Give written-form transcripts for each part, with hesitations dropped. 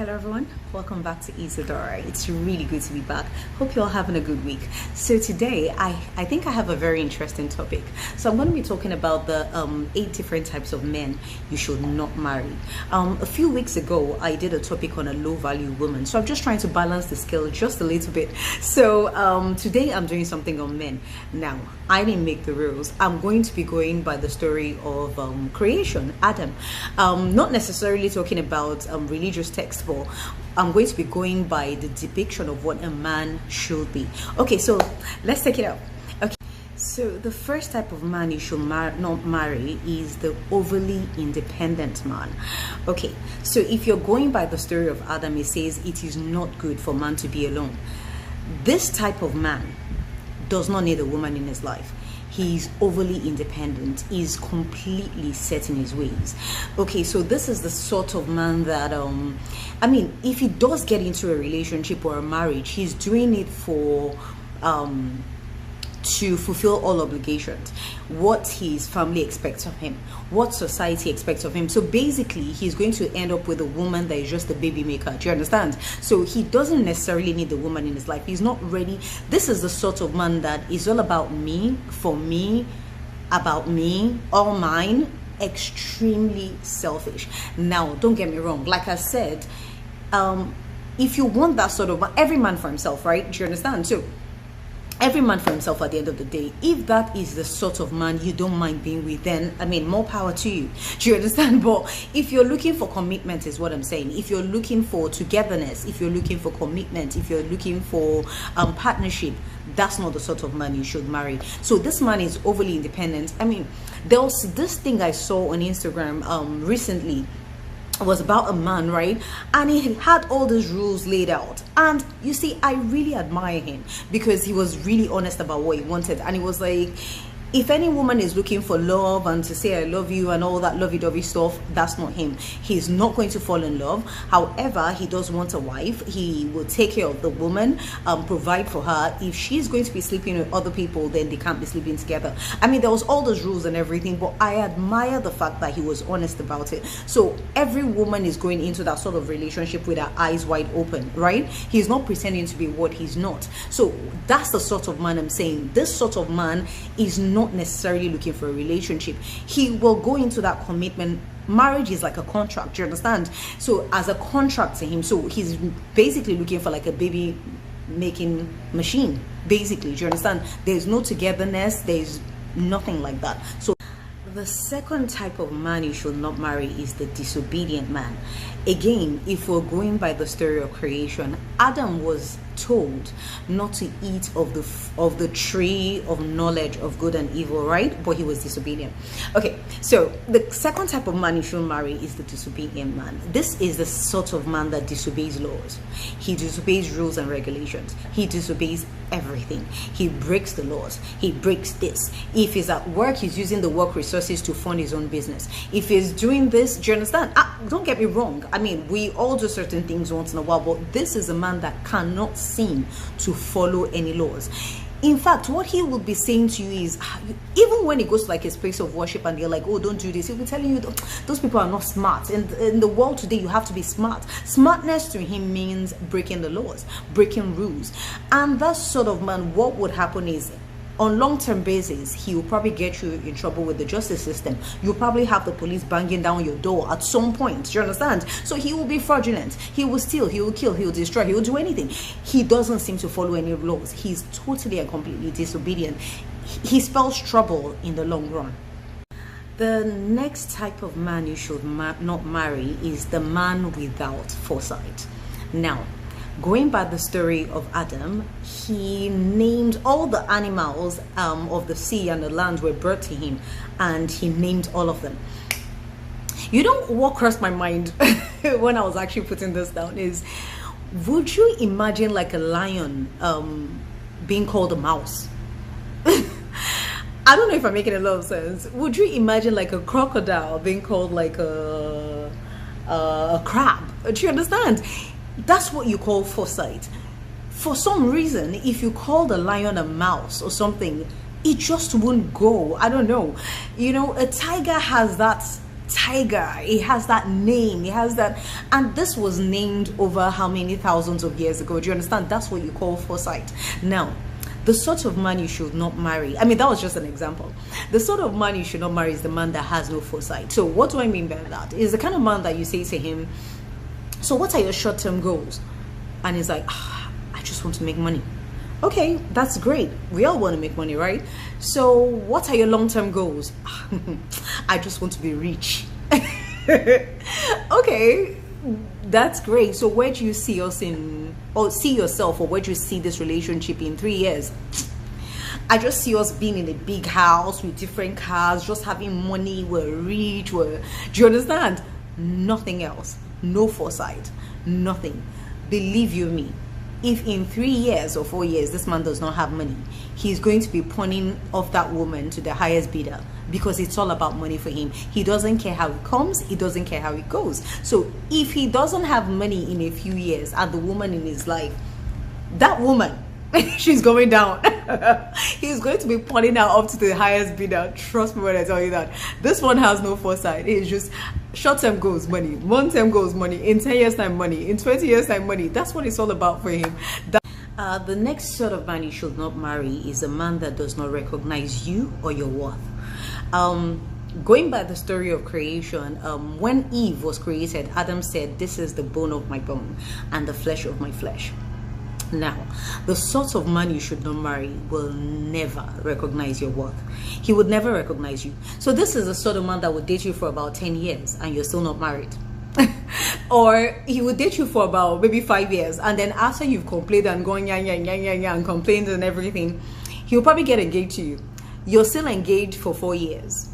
Hello everyone, welcome back to Isadora. It's really good to be back. Hope you're all having a good week. So today I think I have a very interesting topic. So I'm going to be talking about the 8 different types of men you should not marry. A few weeks ago I did a topic on a low value woman, so I'm just trying to balance the scale just a little bit. So today I'm doing something on men. Now I didn't make the rules. I'm going to be going by the story of creation, Adam. Not necessarily talking about religious texts, but I'm going to be going by the depiction of what a man should be. Okay, so let's take it up. Okay, so the first type of man you should not marry is the overly independent man. Okay, so if you're going by the story of Adam, it says it is not good for man to be alone. This type of man does not need a woman in his life. He's overly independent. He's completely set in his ways. Okay, so this is the sort of man that if he does get into a relationship or a marriage, he's doing it for to fulfill all obligations, what his family expects of him, what society expects of him. So basically he's going to end up with a woman that is just a baby maker. Do you understand? So he doesn't necessarily need the woman in his life. He's not ready. This is the sort of man that is all about me, for me, about me, all mine. Extremely selfish. Now don't get me wrong, like I said, if you want that sort of man, every man for himself, right? Do you understand? So every man for himself at the end of the day. If that is the sort of man you don't mind being with, then more power to you. Do you understand? But if you're looking for commitment, is what I'm saying. If you're looking for togetherness, if you're looking for commitment, if you're looking for partnership, that's not the sort of man you should marry. So this man is overly independent. There was this thing I saw on Instagram recently. Was about a man, right? And he had all these rules laid out, and you see, I really admire him because he was really honest about what he wanted. And he was like, if any woman is looking for love and to say I love you and all that lovey-dovey stuff, that's not him. He's not going to fall in love. However, he does want a wife. He will take care of the woman, provide for her. If she's going to be sleeping with other people, then they can't be sleeping together. There was all those rules and everything, but I admire the fact that he was honest about it. So every woman is going into that sort of relationship with her eyes wide open, right? He's not pretending to be what he's not. So that's the sort of man I'm saying. This sort of man is not necessarily looking for a relationship. He will go into that commitment. Marriage is like a contract, do you understand? So as a contract to him, so he's basically looking for like a baby making machine, basically. Do you understand? There's no togetherness, there's nothing like that. So the second type of man you should not marry is the disobedient man. Again, if we're going by the story of creation, Adam was told not to eat of the tree of knowledge of good and evil, right? But he was disobedient. Okay, so the second type of man you should marry is the disobedient man. This is the sort of man that disobeys laws. He disobeys rules and regulations. He disobeys everything. He breaks the laws. He breaks this. If he's at work, he's using the work resources to fund his own business. If he's doing this, do you understand? Don't get me wrong. We all do certain things once in a while, but this is a man that cannot seem to follow any laws. In fact, what he will be saying to you is, even when he goes to like his place of worship and they're like, oh, don't do this, he'll be telling you those people are not smart. In the world today, you have to be smart. Smartness to him means breaking the laws, breaking rules. And that sort of man, what would happen is, on long-term basis, he will probably get you in trouble with the justice system. You'll probably have the police banging down your door at some point. Do you understand? So he will be fraudulent. He will steal. He will kill. He will destroy. He will do anything. He doesn't seem to follow any laws. He's totally and completely disobedient. He spells trouble in the long run. The next type of man you should not marry is the man without foresight. Now, going by the story of Adam, he named all the animals of the sea and the land were brought to him, and he named all of them. You know what crossed my mind when I was actually putting this down is, would you imagine like a lion being called a mouse? I don't know if I'm making a lot of sense. Would you imagine like a crocodile being called like a crab? Do you understand? That's what you call foresight. For some reason, if you call the lion a mouse or something, it just won't go. I don't know. A tiger has that tiger. It has that name. It has that, and this was named over how many thousands of years ago? Do you understand? That's what you call foresight. Now, the sort of man you should not marry, I mean, that was just an example. The sort of man you should not marry is the man that has no foresight. So what do I mean by that? Is the kind of man that you say to him, so what are your short-term goals? And he's like, I just want to make money. Okay, that's great. We all want to make money, right? So what are your long-term goals? I just want to be rich. Okay, that's great. So where do you see us in, or see yourself, or where do you see this relationship in 3 years? I just see us being in a big house with different cars, just having money, we're rich, do you understand? Nothing else. No foresight. Nothing. Believe you me, if in 3 years or 4 years this man does not have money, he's going to be pawning off that woman to the highest bidder, because it's all about money for him. He doesn't care how it comes, he doesn't care how it goes. So if he doesn't have money in a few years and the woman in his life, that woman, she's going down. He's going to be pawning her up to the highest bidder. Trust me when I tell you that. This one has no foresight. It's just short-term goals, money. Long-term goals, money. In 10 years time, money. In 20 years time, money. That's what it's all about for him. The next sort of man you should not marry is a man that does not recognize you or your worth. Going by the story of creation, when Eve was created, Adam said, "This is the bone of my bone and the flesh of my flesh." Now, the sort of man you should not marry will never recognize your worth. He would never recognize you. So this is the sort of man that would date you for about 10 years and you're still not married. Or he would date you for about maybe 5 years, and then after you've complained and gone and complained and everything, he'll probably get engaged to you. You're still engaged for 4 years.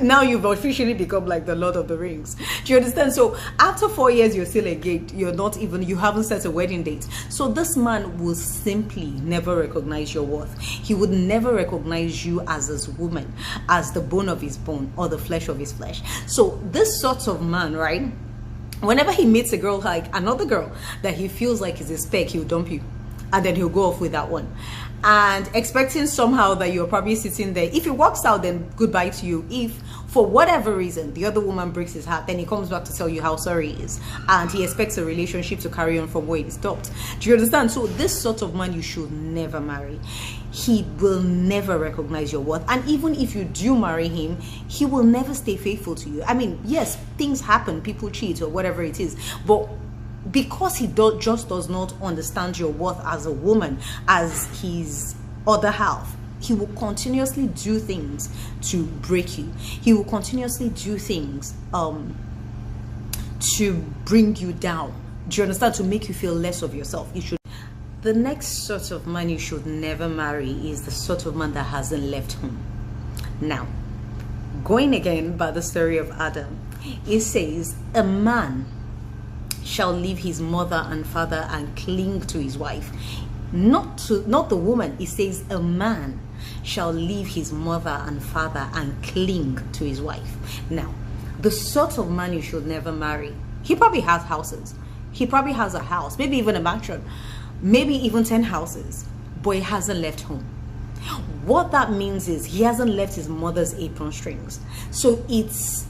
Now you've officially become like the Lord of the Rings. Do you understand? So after 4 years, you're still engaged. You haven't set a wedding date. So this man will simply never recognize your worth. He would never recognize you as his woman, as the bone of his bone or the flesh of his flesh. So this sort of man, right? Whenever he meets a girl, like another girl that he feels like is a spec, he'll dump you. And then he'll go off with that one, and expecting somehow that you're probably sitting there. If he walks out, then goodbye to you. If for whatever reason the other woman breaks his heart, then he comes back to tell you how sorry he is, and he expects a relationship to carry on from where it stopped. Do you understand? So this sort of man you should never marry. He will never recognize your worth, and even if you do marry him, he will never stay faithful to you. I mean, yes, things happen, people cheat or whatever it is, but because he just does not understand your worth as a woman, as his other half, he will continuously do things to break you. He will continuously do things to bring you down. Do you understand? To make you feel less of yourself. The next sort of man you should never marry is the sort of man that hasn't left home. Now, going again by the story of Adam, it says a man shall leave his mother and father and cling to his wife. Not the woman. It says a man shall leave his mother and father and cling to his wife. Now, the sort of man you should never marry, he probably has houses. He probably has a house, maybe even a mansion, maybe even 10 houses, but he hasn't left home. What that means is he hasn't left his mother's apron strings. So it's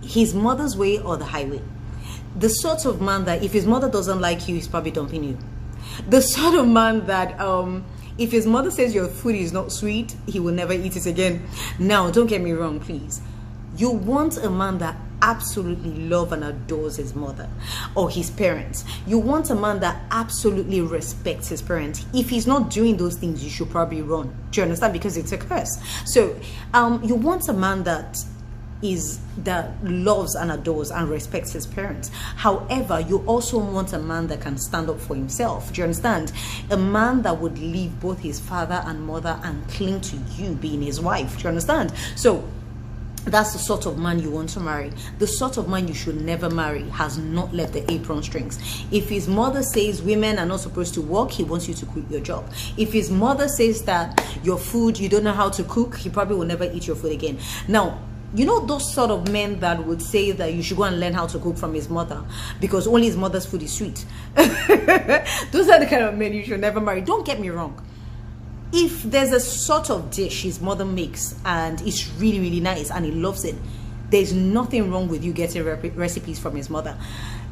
his mother's way or the highway. The sort of man that if his mother doesn't like you, he's probably dumping you. The sort of man that if his mother says your food is not sweet, he will never eat it again. Now, don't get me wrong, please. You want a man that absolutely loves and adores his mother or his parents. You want a man that absolutely respects his parents. If he's not doing those things, you should probably run. Do you understand? Because it's a curse. So you want a man that loves and adores and respects his parents. However, you also want a man that can stand up for himself. Do you understand? A man that would leave both his father and mother and cling to you being his wife. Do you understand? So that's the sort of man you want to marry. The sort of man you should never marry has not left the apron strings. If his mother says women are not supposed to work, he wants you to quit your job. If his mother says that your food, you don't know how to cook, he probably will never eat your food again. Now, you know those sort of men that would say that you should go and learn how to cook from his mother because only his mother's food is sweet. Those are the kind of men you should never marry. Don't get me wrong. If there's a sort of dish his mother makes and it's really, really nice and he loves it, There's nothing wrong with you getting recipes from his mother.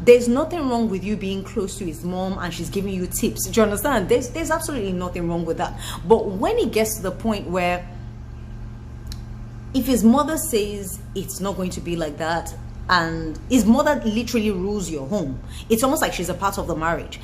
There's nothing wrong with you being close to his mom and she's giving you tips. Do you understand? There's absolutely nothing wrong with that. But when it gets to the point where if his mother says it's not going to be like that, and his mother literally rules your home, it's almost like she's a part of the marriage,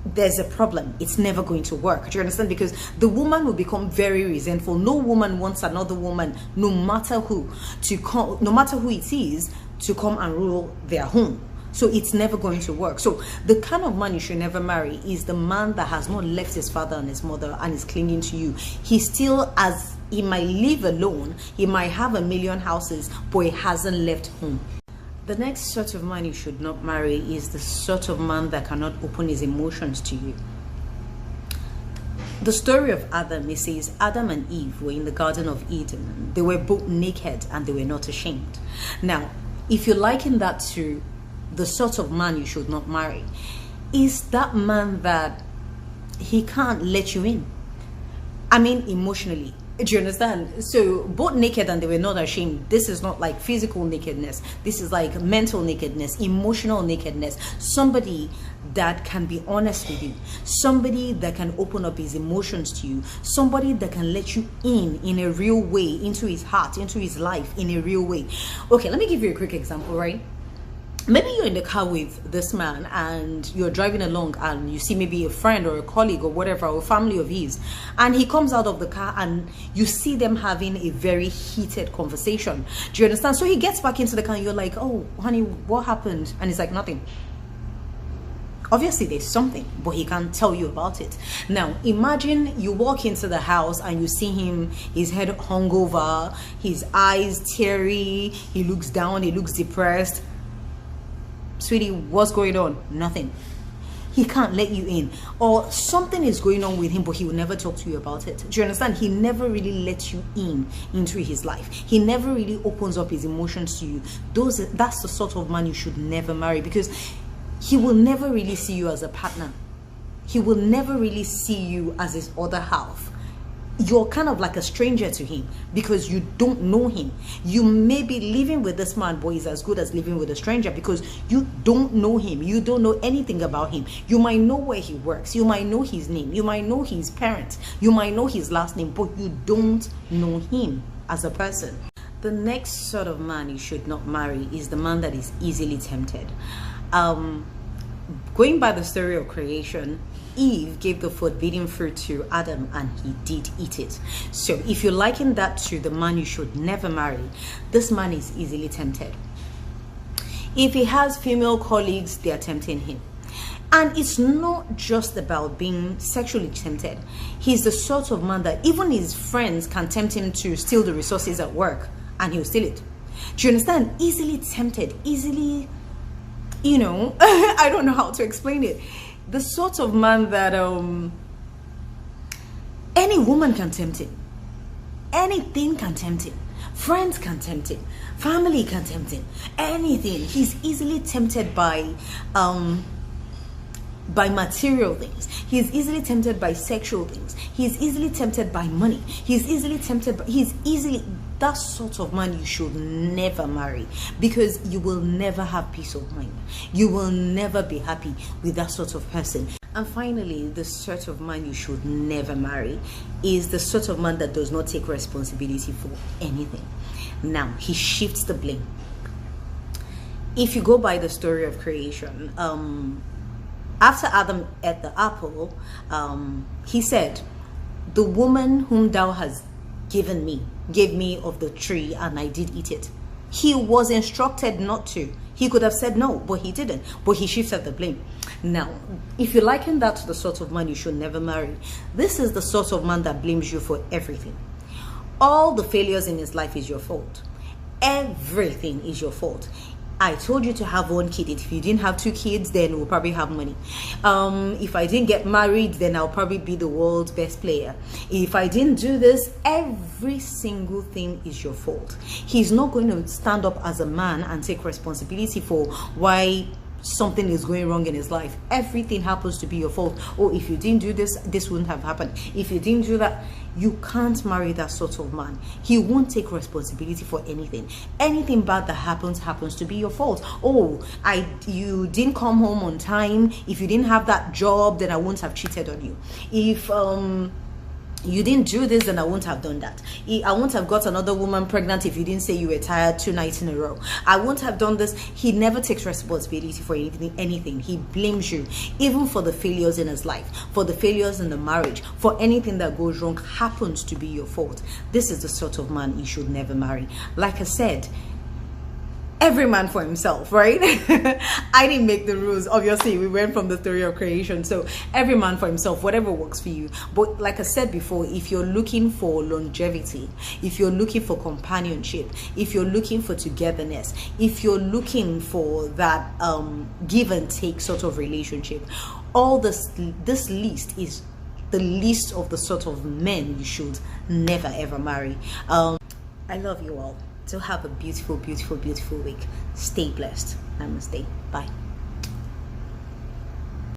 there's a problem. It's never going to work. Do you understand? Because the woman will become very resentful. No woman wants another woman, no matter who, to come, no matter who it is, to come and rule their home. So it's never going to work. So the kind of man you should never marry is the man that has not left his father and his mother and is clinging to you. He still, as he might live alone, he might have a million houses, but he hasn't left home. The next sort of man you should not marry is the sort of man that cannot open his emotions to you. The story of Adam, it says Adam and Eve were in the Garden of Eden. They were both naked and they were not ashamed. Now, if you liken that to the sort of man you should not marry, is that man that he can't let you in. I mean, emotionally. Do you understand? So both naked and they were not ashamed. This is not like physical nakedness. This is like mental nakedness, emotional nakedness. Somebody that can be honest with you. Somebody that can open up his emotions to you. Somebody that can let you in a real way, into his heart, into his life in a real way. Okay, let me give you a quick example, right? Maybe you're in the car with this man and you're driving along and you see maybe a friend or a colleague or whatever, or a family of his, and he comes out of the car and you see them having a very heated conversation. Do you understand? So he gets back into the car and you're like, oh honey, what happened? And he's like, nothing. Obviously there's something, but he can't tell you about it. Now imagine you walk into the house and you see him, his head hungover, his eyes teary, he looks down, he looks depressed. Sweetie, what's going on? Nothing. He can't let you in, or something is going on with him, but he will never talk to you about it. Do you understand? He never really lets you in into his life. He never really opens up his emotions to you. That's the sort of man you should never marry, because he will never really see you as a partner. He will never really see you as his other half. You're kind of like a stranger to him because you don't know him. You may be living with this man, but he's as good as living with a stranger because you don't know him. You don't know anything about him. You might know where he works. You might know his name. You might know his parents. You might know his last name, but you don't know him as a person. The next sort of man you should not marry is the man that is easily tempted. Going by the story of creation, Eve gave the forbidden fruit to Adam and he did eat it. So if you liken that to the man you should never marry, this man is easily tempted. If he has female colleagues, they are tempting him. And it's not just about being sexually tempted. He's the sort of man that even his friends can tempt him to steal the resources at work and he'll steal it. Do you understand? Easily tempted, easily, you know, I don't know how to explain it. The sort of man that any woman can tempt him. Anything can tempt him. Friends can tempt him. Family can tempt him. Anything. He's easily tempted by material things. He's easily tempted by sexual things. He's easily tempted by money. He's easily tempted by, that sort of man you should never marry, because you will never have peace of mind. You will never be happy with that sort of person. And finally, the sort of man you should never marry is the sort of man that does not take responsibility for anything. Now, he shifts the blame. If you go by the story of creation, after Adam ate the apple, he said, the woman whom thou hast given me gave me of the tree and I did eat it. He was instructed not to. He could have said no, but he didn't. But he shifted the blame. Now, if you liken that to the sort of man you should never marry, this is the sort of man that blames you for everything. All the failures in his life is your fault. Everything is your fault. I told you to have one kid. If you didn't have 2 kids, then we'll probably have money. If I didn't get married, then I'll probably be the world's best player. If I didn't do this, every single thing is your fault. He's not going to stand up as a man and take responsibility for why something is going wrong in his life. Everything happens to be your fault. Oh, if you didn't do this, this wouldn't have happened. If you didn't do that, you can't marry that sort of man. He won't take responsibility for anything. Anything bad that happens to be your fault. Oh, you didn't come home on time. If you didn't have that job, then I won't have cheated on you. If you didn't do this, then I won't have done that. I won't have got another woman pregnant if you didn't say you were tired 2 nights in a row. I won't have done this. He never takes responsibility for anything. He blames you, even for the failures in his life, for the failures in the marriage, for anything that goes wrong happens to be your fault. This is the sort of man you should never marry. Like I said, every man for himself, right? I didn't make the rules. Obviously, we went from the theory of creation. So every man for himself, whatever works for you. But like I said before, if you're looking for longevity, if you're looking for companionship, if you're looking for togetherness, if you're looking for that give and take sort of relationship, all this list is the list of the sort of men you should never ever marry. I love you all. So have a beautiful, beautiful, beautiful week. Stay blessed. Namaste. Bye.